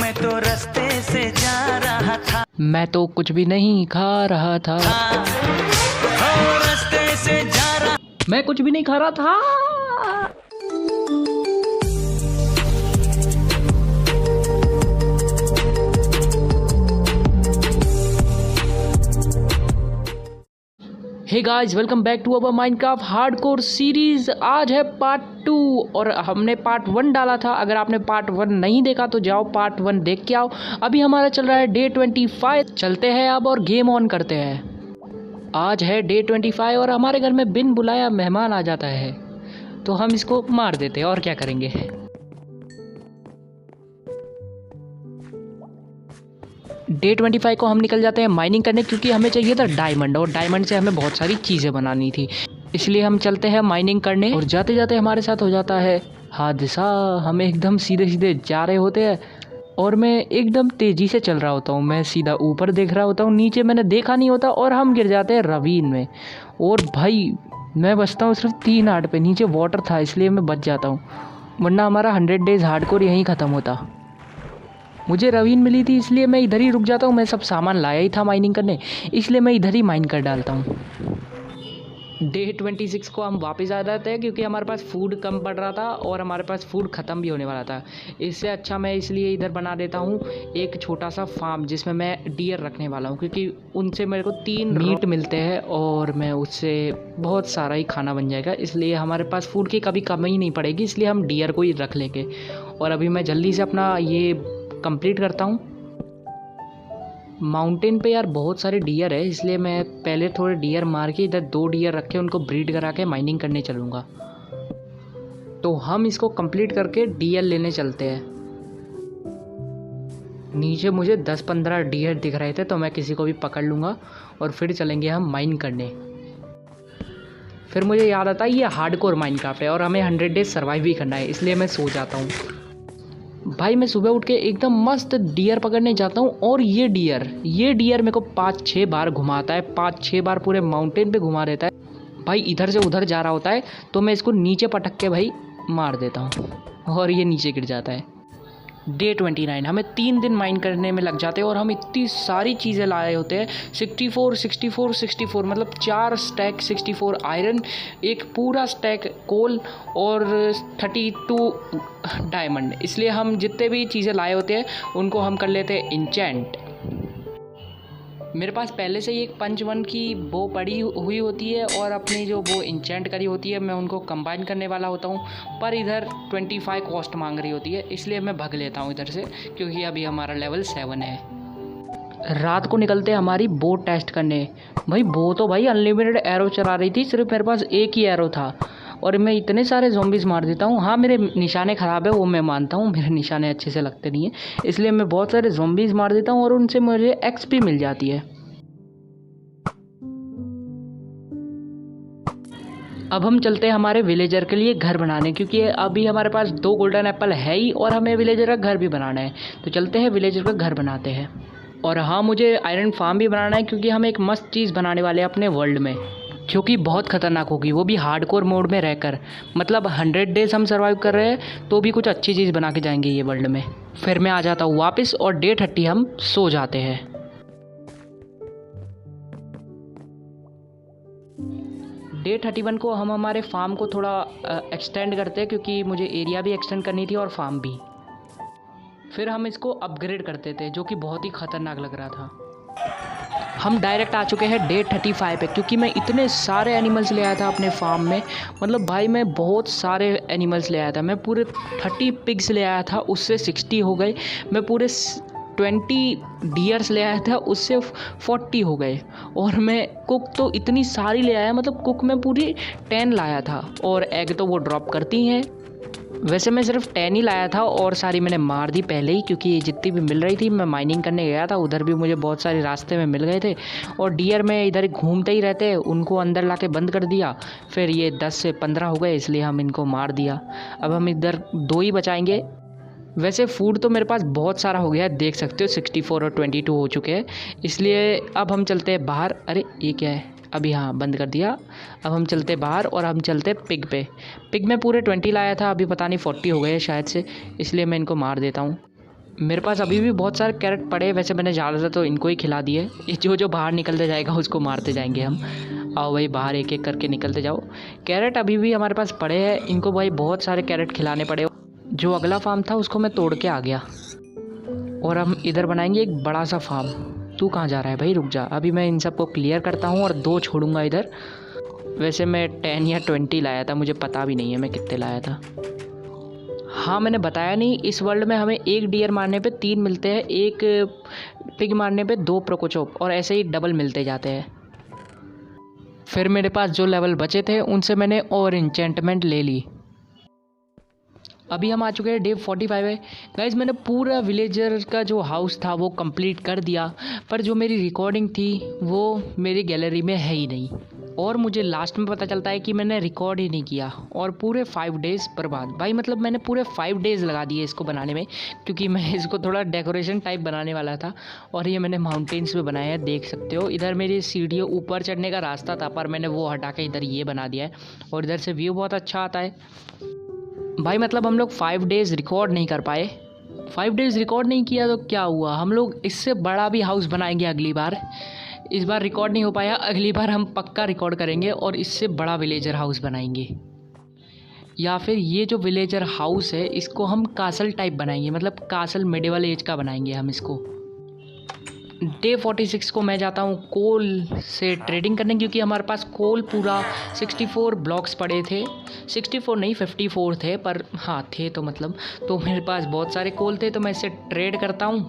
मैं तो रास्ते से जा रहा था, मैं तो कुछ भी नहीं खा रहा था, रास्ते से जा रहा, मैं कुछ भी नहीं खा रहा था। Hey guys, welcome back to our Minecraft hardcore series. आज है पार्ट 2 और हमने पार्ट 1 डाला था। अगर आपने पार्ट 1 नहीं देखा तो जाओ पार्ट 1 देख के आओ। अभी हमारा चल रहा है डे 25। चलते हैं अब और गेम ऑन करते हैं। आज है डे 25 और हमारे घर में बिन बुलाया मेहमान आ जाता है तो हम इसको मार देते हैं और क्या करेंगे। डे 25 को हम निकल जाते हैं माइनिंग करने, क्योंकि हमें चाहिए था डायमंड और डायमंड से हमें बहुत सारी चीज़ें बनानी थी, इसलिए हम चलते हैं माइनिंग करने। और जाते जाते हमारे साथ हो जाता है हादसा। हम एकदम सीधे सीधे जा रहे होते हैं और मैं एकदम तेज़ी से चल रहा होता हूँ। मैं सीधा ऊपर देख रहा होता हूँ, नीचे मैंने देखा नहीं होता और हम गिर जाते हैं ravine में। और भाई मैं बचता हूँ सिर्फ 3 हार्ट पे, नीचे वाटर था इसलिए मैं बच जाता हूँ, वरना हमारा 100 डेज हार्डकोर यहीं ख़त्म होता। मुझे ravine मिली थी इसलिए मैं इधर ही रुक जाता हूँ। मैं सब सामान लाया ही था माइनिंग करने, इसलिए मैं इधर ही माइन कर डालता हूँ। डे 26 को हम वापस आ जाते हैं क्योंकि हमारे पास फूड कम पड़ रहा था और हमारे पास फूड ख़त्म भी होने वाला था। इससे अच्छा मैं इसलिए इधर बना देता हूँ एक छोटा सा फार्म जिसमें मैं डियर रखने वाला हूँ, क्योंकि उनसे मेरे को 3 मीट मिलते हैं और मैं उससे बहुत सारा ही खाना बन जाएगा। इसलिए हमारे पास फूड की कभी कमी नहीं पड़ेगी, इसलिए हम डियर को ही रख लेंगे। और अभी मैं जल्दी से अपना ये कंप्लीट करता हूँ। माउंटेन पे यार बहुत सारे डियर है, इसलिए मैं पहले थोड़े डियर मार के इधर 2 डियर रख के उनको ब्रीड करा के माइनिंग करने चलूँगा। तो हम इसको कंप्लीट करके डियर लेने चलते हैं। नीचे मुझे 10-15 डियर दिख रहे थे तो मैं किसी को भी पकड़ लूँगा और फिर चलेंगे हम माइन करने। फिर मुझे याद आता है ये हार्डकोर माइनक्राफ्ट है और हमें 100 डेज सर्वाइव भी करना है, इसलिए मैं सो जाता हूँ। भाई मैं सुबह उठ के एकदम मस्त डियर पकड़ने जाता हूँ और ये डियर मेरे को 5-6 बार घुमाता है, 5-6 बार पूरे माउंटेन पे घुमा देता है। भाई इधर से उधर जा रहा होता है तो मैं इसको नीचे पटक के भाई मार देता हूँ और ये नीचे गिर जाता है। डे 29 हमें 3 दिन माइन करने में लग जाते हैं और हम इतनी सारी चीज़ें लाए होते हैं। 64 मतलब 4 स्टैक 64 आयरन, एक पूरा स्टैक कोल और 32 डायमंड। इसलिए हम जितने भी चीज़ें लाए होते हैं उनको हम कर लेते हैं इंचेंट। मेरे पास पहले से ही एक पंच 1 की बो पड़ी हुई होती है और अपनी जो वो इंचेंट करी होती है मैं उनको कंबाइन करने वाला होता हूँ, पर इधर 25 कॉस्ट मांग रही होती है, इसलिए मैं भाग लेता हूँ इधर से क्योंकि अभी हमारा लेवल 7 है। रात को निकलते हैं हमारी बो टेस्ट करने। भाई बो तो भाई अनलिमिटेड एरो चला रही थी, सिर्फ मेरे पास एक ही एरो था और मैं इतने सारे ज़ॉम्बीज़ मार देता हूँ। हाँ मेरे निशाने ख़राब है वो मैं मानता हूँ, मेरे निशाने अच्छे से लगते नहीं हैं, इसलिए मैं बहुत सारे ज़ॉम्बीज़ मार देता हूँ और उनसे मुझे एक्सपी मिल जाती है। अब हम चलते हैं हमारे विलेजर के लिए घर बनाने, क्योंकि अभी हमारे पास 2 गोल्डन एप्पल है ही और हमें विलेजर का घर भी बनाना है। तो चलते हैं विलेजर का घर बनाते हैं। और हाँ मुझे आयरन फार्म भी बनाना है क्योंकि हम एक मस्त चीज़ बनाने वाले हैं अपने वर्ल्ड में, जो कि बहुत ख़तरनाक होगी, वो भी हार्डकोर मोड में रहकर। मतलब 100 डेज हम सर्वाइव कर रहे हैं तो भी कुछ अच्छी चीज़ बना के जाएंगे ये वर्ल्ड में। फिर मैं आ जाता हूँ वापस और डे 30 हम सो जाते हैं। डे 31 को हम हमारे फार्म को थोड़ा एक्सटेंड करते हैं, क्योंकि मुझे एरिया भी एक्सटेंड करनी थी और फार्म भी। फिर हम इसको अपग्रेड करते थे, जो कि बहुत ही ख़तरनाक लग रहा था। हम डायरेक्ट आ चुके हैं डे 35 पे, क्योंकि मैं इतने सारे एनिमल्स ले आया था अपने फार्म में। मतलब भाई मैं बहुत सारे एनिमल्स ले आया था। मैं पूरे 30 पिग्स ले आया था, उससे 60 हो गए। मैं पूरे 20 डियर्स ले आया था, उससे 40 हो गए। और मैं कुक तो इतनी सारी ले आया, मतलब कुक मैं पूरी 10 लाया था और एग तो वो ड्रॉप करती हैं। वैसे मैं सिर्फ 10 ही लाया था और सारी मैंने मार दी पहले ही, क्योंकि जितनी भी मिल रही थी मैं माइनिंग करने गया था, उधर भी मुझे बहुत सारे रास्ते में मिल गए थे। और डियर में इधर घूमते ही रहते, उनको अंदर ला के बंद कर दिया। फिर ये 10 से 15 हो गए, इसलिए हम इनको मार दिया। अब हम इधर 2 ही बचाएंगे। वैसे फूड तो मेरे पास बहुत सारा हो गया है, देख सकते हो 64 और 22 हो चुके हैं। इसलिए अब हम चलते हैं बाहर। अरे ये क्या है, अभी हाँ बंद कर दिया। अब हम चलते बाहर और हम चलते पिग पे। पिग में पूरे 20 लाया था, अभी पता नहीं 40 हो गए शायद से, इसलिए मैं इनको मार देता हूँ। मेरे पास अभी भी बहुत सारे कैरेट पड़े हैं, वैसे मैंने ज़्यादातर तो इनको ही खिला दिए। ये जो बाहर निकलते जाएगा उसको मारते जाएंगे हम। आओ भाई बाहर एक एक करके निकलते जाओ। कैरेट अभी भी हमारे पास पड़े हैं, इनको भाई बहुत सारे कैरेट खिलाने पड़े। जो अगला फार्म था उसको मैं तोड़ के आ गया और हम इधर बनाएंगे एक बड़ा सा फार्म। तू कहाँ जा रहा है भाई, रुक जा, अभी मैं इन सबको क्लियर करता हूँ और 2 छोड़ूंगा इधर। वैसे मैं 10 या 20 लाया था, मुझे पता भी नहीं है मैं कितने लाया था। हाँ मैंने बताया नहीं, इस वर्ल्ड में हमें 1 डियर मारने पे 3 मिलते हैं, 1 पिग मारने पे 2 प्रोकोचोप, और ऐसे ही डबल मिलते जाते हैं। फिर मेरे पास जो लेवल बचे थे उनसे मैंने और एन्चेंटमेंट ले ली। अभी हम आ चुके हैं डे 45 है गाइज। मैंने पूरा विलेजर का जो हाउस था वो कंप्लीट कर दिया, पर जो मेरी रिकॉर्डिंग थी वो मेरी गैलरी में है ही नहीं, और मुझे लास्ट में पता चलता है कि मैंने रिकॉर्ड ही नहीं किया, और पूरे 5 डेज़ बर्बाद भाई। मतलब मैंने पूरे 5 डेज़ लगा दिए इसको बनाने में, क्योंकि मैं इसको थोड़ा डेकोरेशन टाइप बनाने वाला था। और ये मैंने माउंटेन्स में बनाया है, देख सकते हो। इधर मेरी सीढ़ियों ऊपर चढ़ने का रास्ता था, पर मैंने वो हटा के इधर ये बना दिया है, और इधर से व्यू बहुत अच्छा आता है भाई। मतलब हम लोग 5 डेज़ रिकॉर्ड नहीं कर पाए। 5 डेज़ रिकॉर्ड नहीं किया तो क्या हुआ, हम लोग इससे बड़ा भी हाउस बनाएंगे अगली बार। इस बार रिकॉर्ड नहीं हो पाया, अगली बार हम पक्का रिकॉर्ड करेंगे और इससे बड़ा विलेजर हाउस बनाएंगे। या फिर ये जो विलेजर हाउस है इसको हम कासल टाइप बनाएंगे, मतलब कासल मिडिवल एज का बनाएंगे हम इसको। डे 46 को मैं जाता हूँ कोल से ट्रेडिंग करने, क्योंकि हमारे पास कोल पूरा 64 ब्लॉक्स पड़े थे। 64 नहीं 54 थे, पर हाँ थे तो मतलब, तो मेरे पास बहुत सारे कोल थे, तो मैं इससे ट्रेड करता हूँ।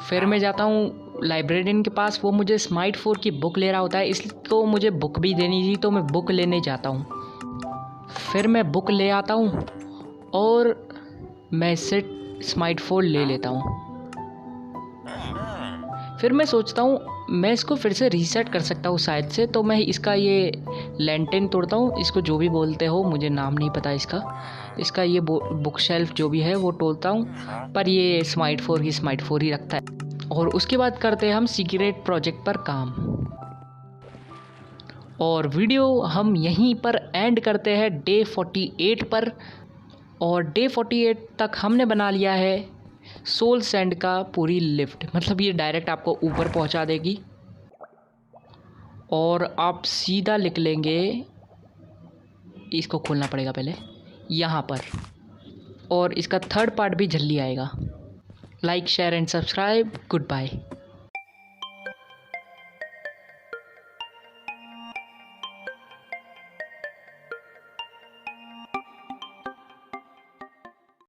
फिर मैं जाता हूँ लाइब्रेरियन के पास, वो मुझे स्माइट 4 की बुक ले रहा होता है, इसको मुझे बुक भी देनी थी, तो मैं बुक लेने जाता हूँ। फिर मैं बुक ले आता हूँ और मैं इससे स्माइट 4 ले लेता हूँ। फिर मैं सोचता हूँ मैं इसको फिर से रीसेट कर सकता हूँ शायद से, तो मैं इसका ये लैंटेन तोड़ता हूँ, इसको जो भी बोलते हो मुझे नाम नहीं पता इसका ये बुक शेल्फ जो भी है वो तोड़ता हूँ, पर ये स्माइट 4 की स्माइट 4 ही रखता है। और उसके बाद करते हैं हम सीक्रेट प्रोजेक्ट पर काम, और वीडियो हम यहीं पर एंड करते हैं डे 48 पर। और डे 48 तक हमने बना लिया है सोल सैंड का पूरी लिफ्ट, मतलब ये डायरेक्ट आपको ऊपर पहुंचा देगी और आप सीधा निकलेंगे। इसको खोलना पड़ेगा पहले यहाँ पर, और इसका 3rd पार्ट भी जल्दी आएगा। Like share and subscribe, good bye.